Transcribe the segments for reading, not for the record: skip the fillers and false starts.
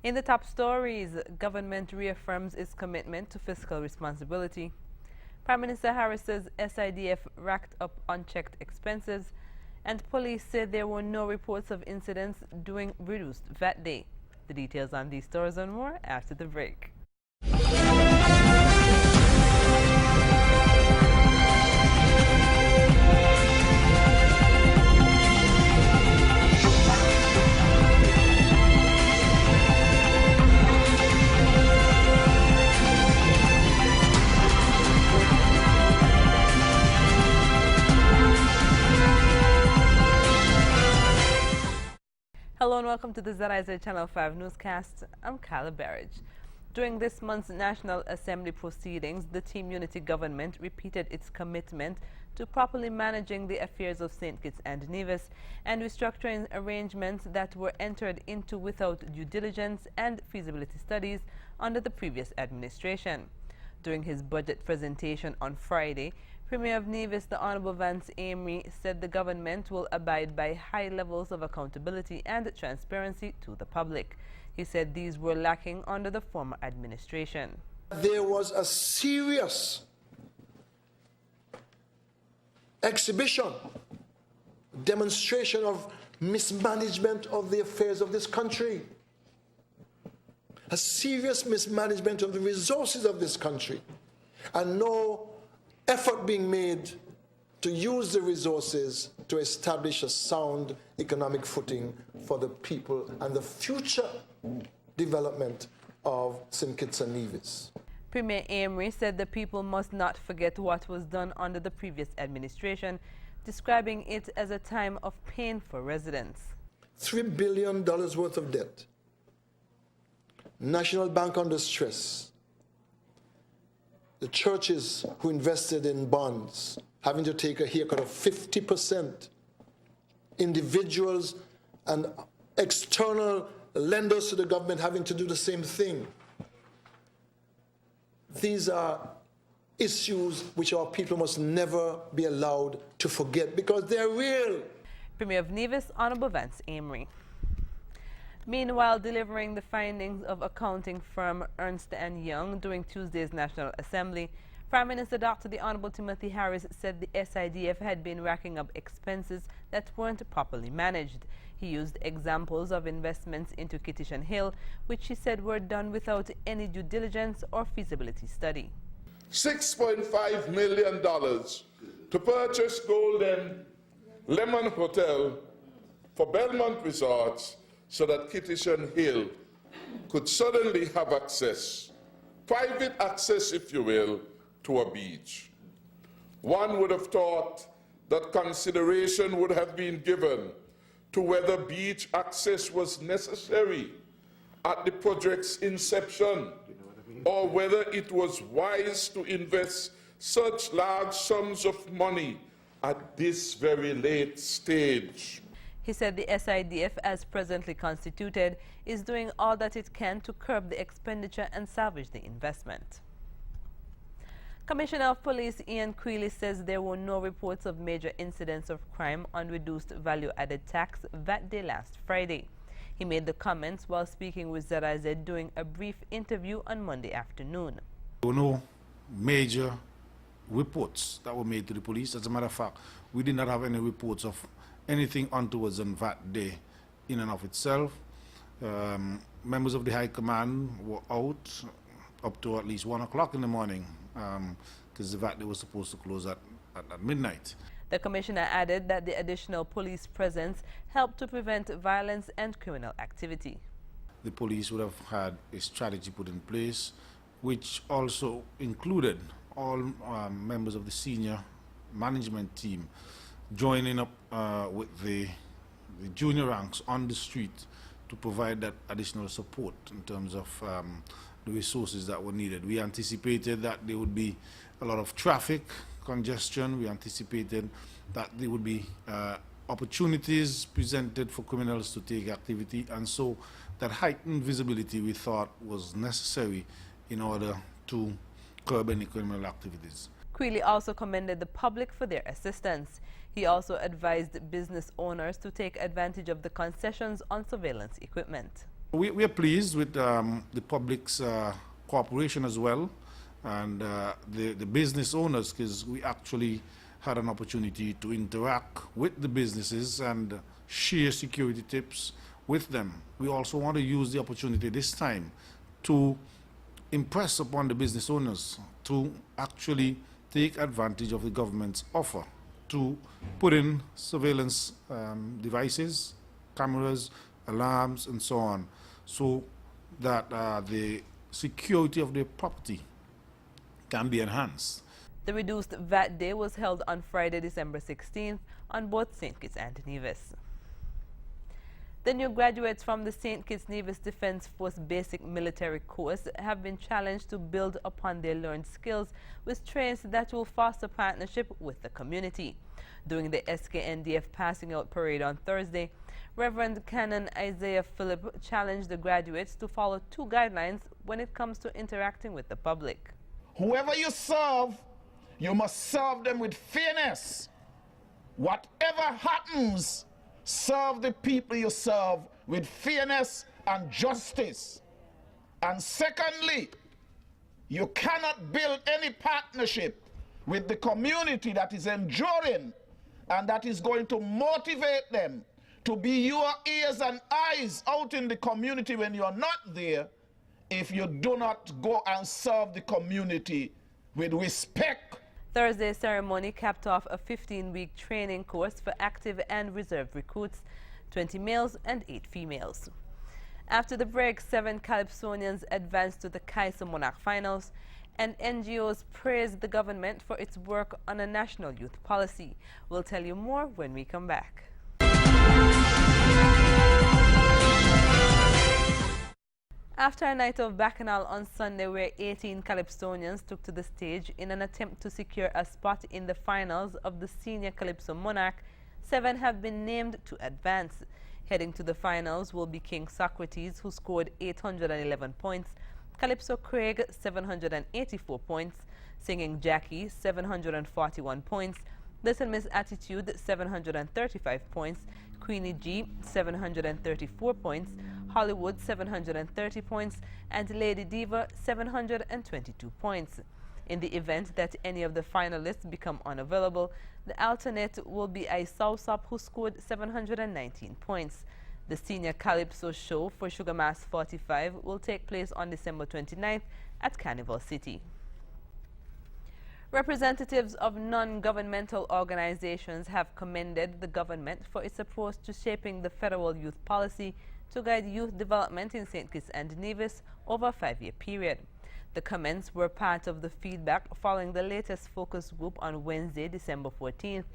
In the top stories, government reaffirms its commitment to fiscal responsibility. Prime Minister Harris says SIDF racked up unchecked expenses, and police said there were no reports of incidents during reduced VAT day. The details on these stories and more after the break. Hello and welcome to the ZIZ Channel 5 newscast. I'm Kyla Barrage. During this month's National Assembly proceedings, the Team Unity government repeated its commitment to properly managing the affairs of St. Kitts and Nevis and restructuring arrangements that were entered into without due diligence and feasibility studies under the previous administration. During his budget presentation on Friday, Premier of Nevis, the Honorable Vance Amory, said the government will abide by high levels of accountability and transparency to the public. He said these were lacking under the former administration. There was a serious exhibition, demonstration of mismanagement of the affairs of this country. A serious mismanagement of the resources of this country, and no effort being made to use the resources to establish a sound economic footing for the people and the future development of St. Kitts and Nevis. Premier Amory said the people must not forget what was done under the previous administration, describing it as a time of pain for residents. $3 billion worth of debt. National Bank under stress. The churches who invested in bonds having to take a haircut of 50%. Individuals and external lenders to the government having to do the same thing. These are issues which our people must never be allowed to forget because they're real. Premier of Nevis, Honorable Vance Amory. Meanwhile, delivering the findings of accounting firm Ernst & Young during Tuesday's National Assembly, Prime Minister Dr. The Honorable Timothy Harris said the SIDF had been racking up expenses that weren't properly managed. He used examples of investments into Kittish Hill, which he said were done without any due diligence or feasibility study. $6.5 million to purchase Golden Lemon Hotel for Belmont Resorts so that Kittish Hill could suddenly have access, private access if you will, to a beach. One would have thought that consideration would have been given to whether beach access was necessary at the project's inception, or whether it was wise to invest such large sums of money at this very late stage. He said the SIDF, as presently constituted, is doing all that it can to curb the expenditure and salvage the investment. Commissioner of Police Ian Creeley says there were no reports of major incidents of crime on reduced value-added tax VAT day last Friday. He made the comments while speaking with ZIZ during a brief interview on Monday afternoon. There were no major reports that were made to the police. As a matter of fact, we did not have any reports of anything untowards on VAT day in and of itself. Members of the High Command were out up to at least 1 o'clock in the morning because the VAT day was supposed to close at midnight. The Commissioner added that the additional police presence helped to prevent violence and criminal activity. The police would have had a strategy put in place which also included all members of the senior management team joining up with the junior ranks on the street to provide that additional support in terms of the resources that were needed. We anticipated that there would be a lot of traffic congestion. We anticipated that there would be opportunities presented for criminals to take activity, and so that heightened visibility we thought was necessary in order to curb any criminal activities. Creeley also commended the public for their assistance. He also advised business owners to take advantage of the concessions on surveillance equipment. We are pleased with the public's cooperation as well, and the business owners, because we actually had an opportunity to interact with the businesses and share security tips with them. We also want to use the opportunity this time to impress upon the business owners to actually take advantage of the government's offer to put in surveillance devices, cameras, alarms, and so on, so that the security of their property can be enhanced. The reduced VAT day was held on Friday, December 16th on both St. Kitts and Nevis. The new graduates from the St. Kitts Nevis Defense Force Basic Military Course have been challenged to build upon their learned skills with traits that will foster partnership with the community. During the SKNDF passing out parade on Thursday, Reverend Canon Isaiah Phillip challenged the graduates to follow two guidelines when it comes to interacting with the public. Whoever you serve, you must serve them with fairness. Whatever happens, serve the people you serve with fairness and justice. And secondly, you cannot build any partnership with the community that is enduring and that is going to motivate them to be your ears and eyes out in the community when you are not there, if you do not go and serve the community with respect. Thursday's ceremony capped off a 15-week training course for active and reserve recruits, 20 males and 8 females. After the break, 7 Calypsonians advanced to the Kaiser Monarch finals, and NGOs praised the government for its work on a national youth policy. We'll tell you more when we come back. After a night of bacchanal on Sunday where 18 Calypsonians took to the stage in an attempt to secure a spot in the finals of the Senior Calypso Monarch, 7 have been named to advance. Heading to the finals will be King Socrates, who scored 811 points, Calypso Craig 784 points, Singing Jackie 741 points, Little Miss Attitude 735 points, Queenie G 734 points, Hollywood 730 points, and Lady Diva 722 points. In the event that any of the finalists become unavailable, the alternate will be Isausup, who scored 719 points. The Senior Calypso show for Sugar Mass 45 will take place on December 29th at Carnival City. Representatives of non-governmental organizations have commended the government for its approach to shaping the federal youth policy to guide youth development in St. Kitts and Nevis over a 5-year period. The comments were part of the feedback following the latest focus group on Wednesday, December 14th,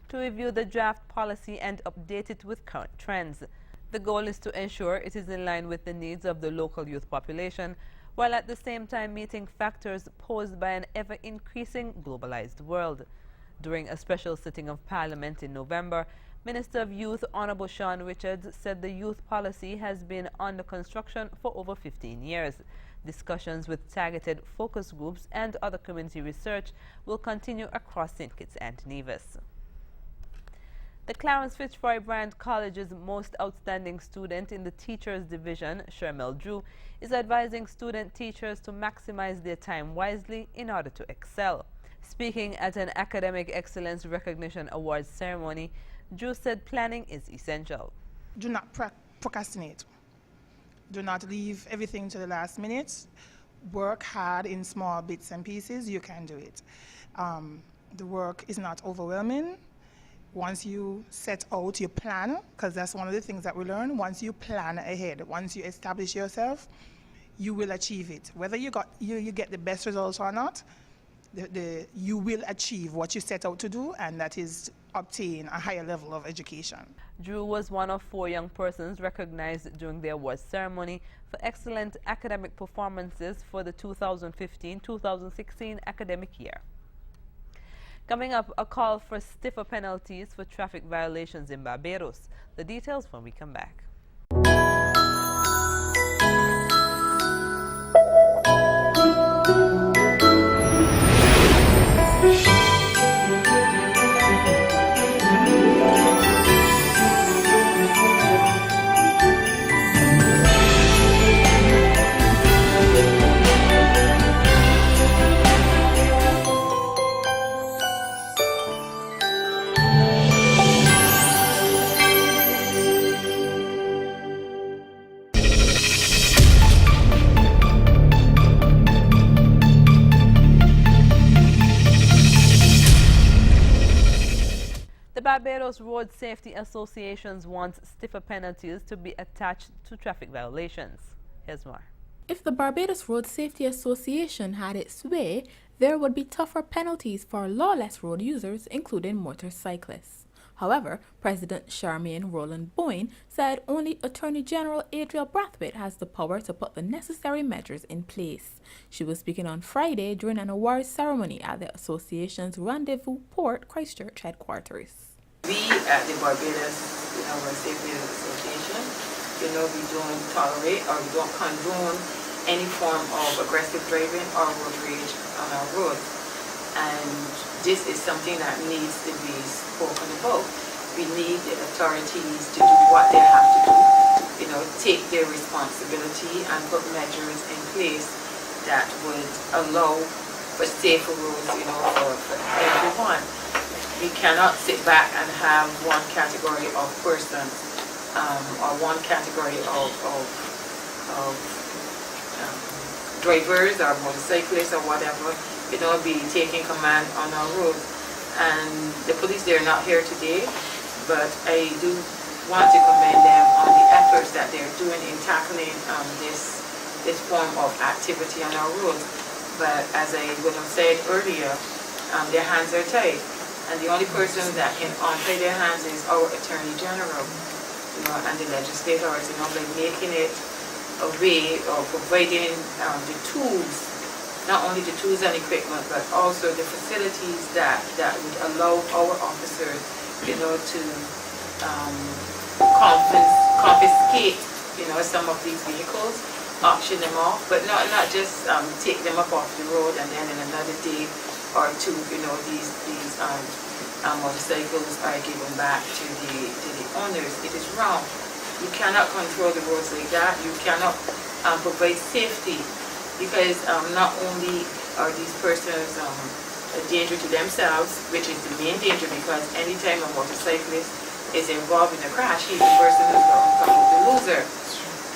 to review the draft policy and update it with current trends. The goal is to ensure it is in line with the needs of the local youth population, while at the same time meeting factors posed by an ever-increasing globalized world. During a special sitting of Parliament in November, Minister of Youth Honorable Sean Richards said the youth policy has been under construction for over 15 years. Discussions with targeted focus groups and other community research will continue across St. Kitts and Nevis. The Clarence Fitzroy Bryant College's most outstanding student in the Teachers Division, Shermel Drew, is advising student teachers to maximize their time wisely in order to excel. Speaking at an Academic Excellence Recognition Awards ceremony, Drew said planning is essential. Do not procrastinate. Do not leave everything to the last minute. Work hard in small bits and pieces. You can do it. The work is not overwhelming. Once you set out your plan, because that's one of the things that we learn, once you plan ahead, once you establish yourself, you will achieve it. Whether you get the best results or not, you will achieve what you set out to do, and that is obtain a higher level of education. Drew was one of 4 young persons recognized during the awards ceremony for excellent academic performances for the 2015-2016 academic year. Coming up, a call for stiffer penalties for traffic violations in Barbados. The details when we come back. Barbados Road Safety Association wants stiffer penalties to be attached to traffic violations. Here's more. If the Barbados Road Safety Association had its way, there would be tougher penalties for lawless road users, including motorcyclists. However, President Charmaine Roland Boyne said only Attorney General Adriel Brathwaite has the power to put the necessary measures in place. She was speaking on Friday during an awards ceremony at the association's Rendezvous Port Christchurch headquarters. We at the Barbados Road Safety Association, we don't tolerate or we don't condone any form of aggressive driving or road rage on our roads. And this is something that needs to be spoken about. We need the authorities to do what they have to do, take their responsibility and put measures in place that would allow for safer roads, for everyone. We cannot sit back and have one category of persons or one category of drivers or motorcyclists or whatever, be taking command on our roads. And the police, they're not here today, but I do want to commend them on the efforts that they're doing in tackling this form of activity on our roads. But as I would have said earlier, their hands are tied. And the only person that can untie their hands is our Attorney General, and the legislators, by making it a way of providing the tools, not only the tools and equipment, but also the facilities that would allow our officers, to confiscate, some of these vehicles, auction them off, but not just take them up off the road and then in another day or two, these motorcycles are given back to the owners. It is wrong. You cannot control the roads like that. You cannot provide safety. Because not only are these persons a danger to themselves, which is the main danger, because anytime a motorcyclist is involved in a crash, he's the person who's going to come out the loser.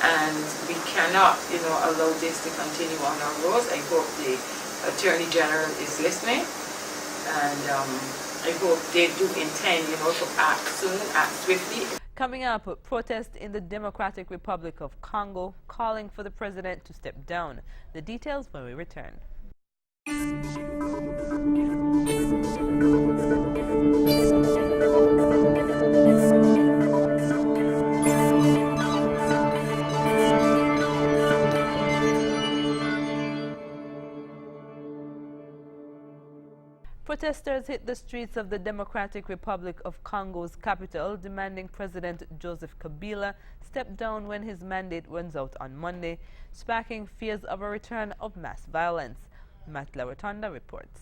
And we cannot, allow this to continue on our roads. I hope the Attorney General is listening, and I hope they do intend, to act soon, act swiftly. Coming up, protest in the Democratic Republic of Congo calling for the president to step down. The details when we return. Protesters hit the streets of the Democratic Republic of Congo's capital, demanding President Joseph Kabila step down when his mandate runs out on Monday, sparking fears of a return of mass violence. Matt Larotonda reports.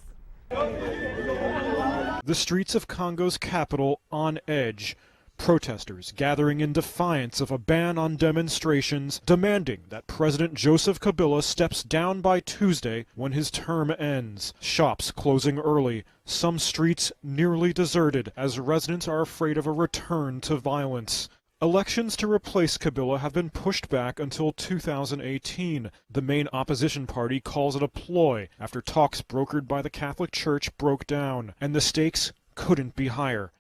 The streets of Congo's capital on edge. Protesters gathering in defiance of a ban on demonstrations, demanding that President Joseph Kabila steps down by Tuesday when his term ends. Shops closing early, some streets nearly deserted as residents are afraid of a return to violence. Elections to replace Kabila have been pushed back until 2018. The main opposition party calls it a ploy after talks brokered by the Catholic Church broke down, and the stakes couldn't be higher.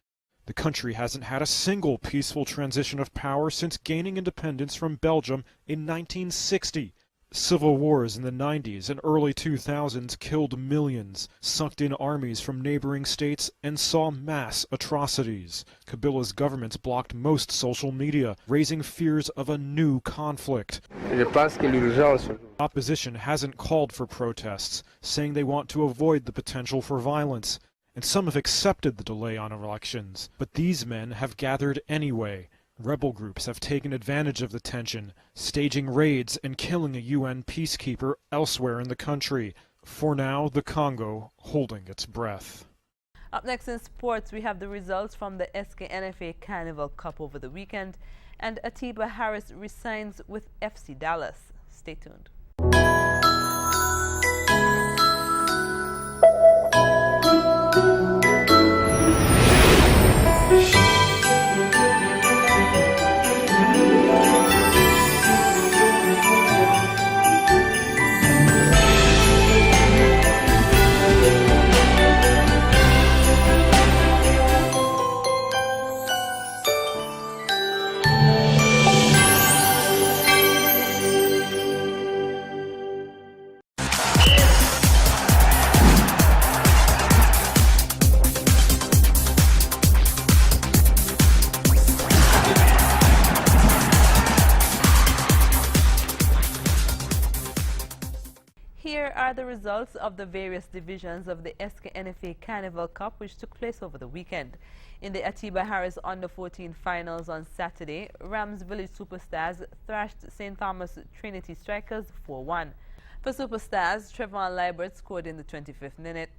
The country hasn't had a single peaceful transition of power since gaining independence from Belgium in 1960. Civil wars in the 90s and early 2000s killed millions, sucked in armies from neighboring states, and saw mass atrocities. Kabila's government blocked most social media, raising fears of a new conflict. Opposition hasn't called for protests, saying they want to avoid the potential for violence. And some have accepted the delay on elections. But these men have gathered anyway. Rebel groups have taken advantage of the tension, staging raids and killing a UN peacekeeper elsewhere in the country. For now, the Congo holding its breath. Up next in sports, we have the results from the SKNFA Carnival Cup over the weekend, and Atiba Harris resigns with FC Dallas. Stay tuned. are the results of the various divisions of the SKNFA Carnival Cup, which took place over the weekend. In the Atiba Harris Under-14 finals on Saturday, Rams Village Superstars thrashed St. Thomas Trinity Strikers 4-1. For Superstars, Trevon Liebert scored in the 25th minute,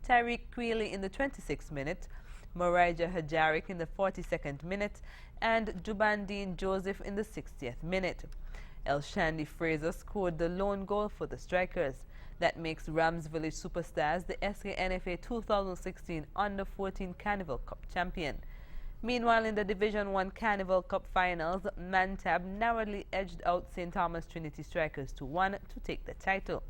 Tyreek Queeley in the 26th minute, Marija Hajarik in the 42nd minute, and Jubandine Joseph in the 60th minute. El Shandy Fraser scored the lone goal for the Strikers. That makes Rams Village Superstars the SKNFA 2016 Under-14 Carnival Cup champion. Meanwhile, in the Division 1 Carnival Cup finals, Mantab narrowly edged out St. Thomas Trinity Strikers 2-1 to take the title.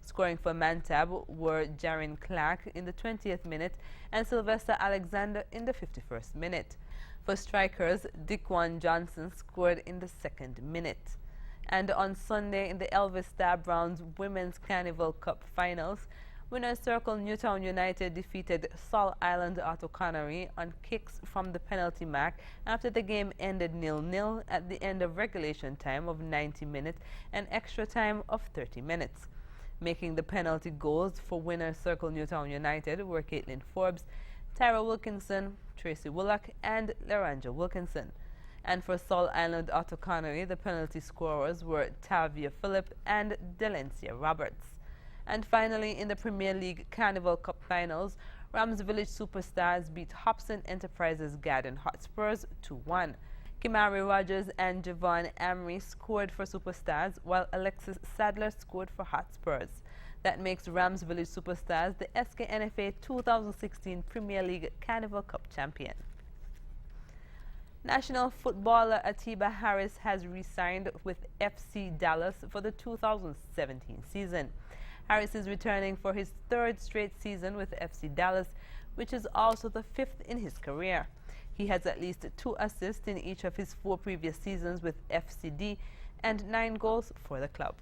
Scoring for Mantab were Jarin Clark in the 20th minute and Sylvester Alexander in the 51st minute. For Strikers, Dickwan Johnson scored in the 2nd minute. And on Sunday in the Elvis Star Browns Women's Carnival Cup finals, Winners Circle Newtown United defeated Sol Island Auto Connery on kicks from the penalty mark after the game ended 0-0 at the end of regulation time of 90 minutes and extra time of 30 minutes. Making the penalty goals for Winners Circle Newtown United were Caitlin Forbes, Tyra Wilkinson, Tracy Willock, and Laranja Wilkinson. And for Sol Island Auto Connery, the penalty scorers were Tavia Phillip and Delencia Roberts. And finally, in the Premier League Carnival Cup finals, Rams Village Superstars beat Hobson Enterprises Garden Hotspurs 2-1. Kimari Rogers and Javon Amory scored for Superstars, while Alexis Sadler scored for Hotspurs. That makes Rams Village Superstars the SKNFA 2016 Premier League Carnival Cup champion. National footballer Atiba Harris has re-signed with FC Dallas for the 2017 season. Harris is returning for his 3rd straight season with FC Dallas, which is also the 5th in his career. He has at least 2 assists in each of his 4 previous seasons with FCD and 9 goals for the club.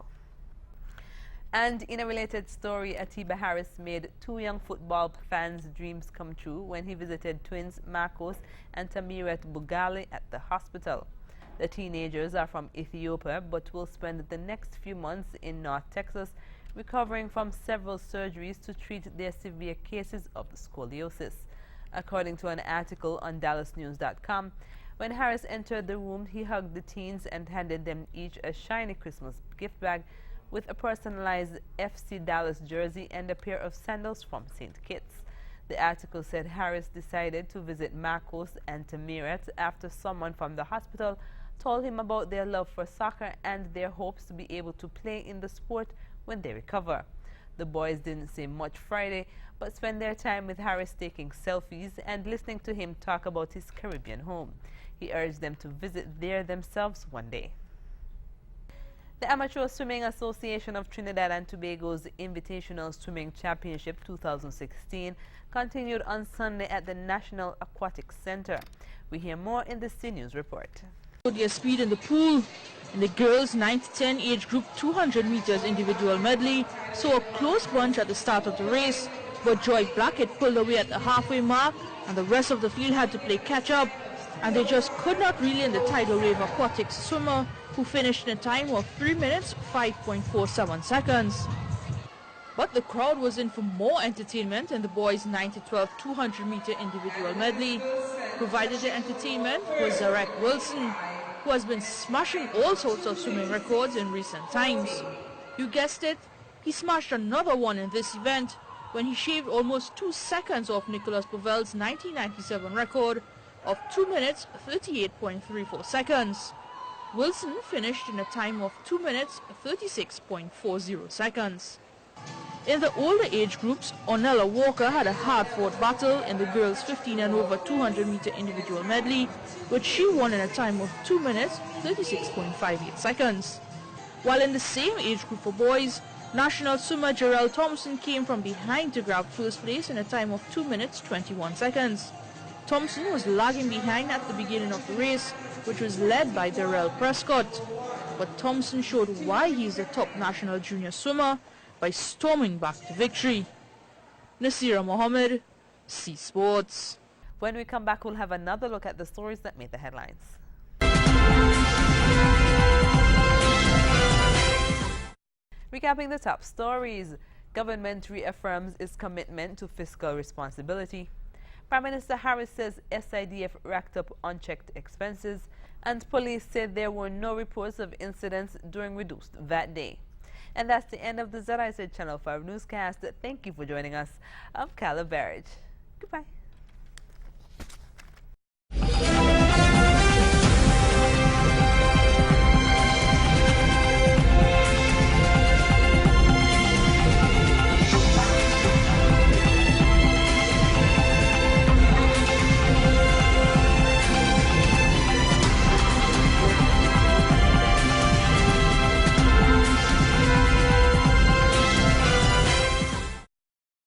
And in a related story, Atiba Harris made 2 young football fans' dreams come true when he visited twins Marcos and Tamiret Bugali at the hospital. The teenagers are from Ethiopia but will spend the next few months in North Texas recovering from several surgeries to treat their severe cases of scoliosis. According to an article on DallasNews.com, when Harris entered the room, he hugged the teens and handed them each a shiny Christmas gift bag with a personalized FC Dallas jersey and a pair of sandals from St. Kitts. The article said Harris decided to visit Marcos and Tamiret after someone from the hospital told him about their love for soccer and their hopes to be able to play in the sport when they recover. The boys didn't say much Friday, but spent their time with Harris taking selfies and listening to him talk about his Caribbean home. He urged them to visit there themselves one day. The Amateur Swimming Association of Trinidad and Tobago's Invitational Swimming Championship 2016 continued on Sunday at the National Aquatic Center. We hear more in the C News report. Their speed in the pool. In the girls 9 to 10 age group 200 meters individual medley saw a close bunch at the start of the race, but Joy Blackett pulled away at the halfway mark and the rest of the field had to play catch up, and they just could not reel in the tidal wave aquatics swimmer who finished in a time of 3 minutes 5.47 seconds. But the crowd was in for more entertainment in the boys 9 to 12 200 meter individual medley. Provided the entertainment was Zarek Wilson, who has been smashing all sorts of swimming records in recent times. You guessed it, he smashed another one in this event when he shaved almost 2 seconds off Nicholas Bovel's 1997 record of 2 minutes 38.34 seconds. Wilson finished in a time of 2 minutes 36.40 seconds. In the older age groups, Ornella Walker had a hard-fought battle in the girls 15 and over 200 meter individual medley, which she won in a time of 2 minutes 36.58 seconds. While in the same age group for boys, national swimmer Jarrell Thompson came from behind to grab first place in a time of 2 minutes 21 seconds. Thompson was lagging behind at the beginning of the race, which was led by Darrell Prescott. But Thompson showed why he is the top national junior swimmer by storming back to victory. Nasira Mohammed, C Sports. When we come back, we'll have another look at the stories that made the headlines. Recapping the top stories, government reaffirms its commitment to fiscal responsibility. Prime Minister Harris says SIDF racked up unchecked expenses, and police said there were no reports of incidents during reduced VAT day. And that's the end of the ZIZ Channel 5 newscast. Thank you for joining us. I'm Carla Barrage. Goodbye.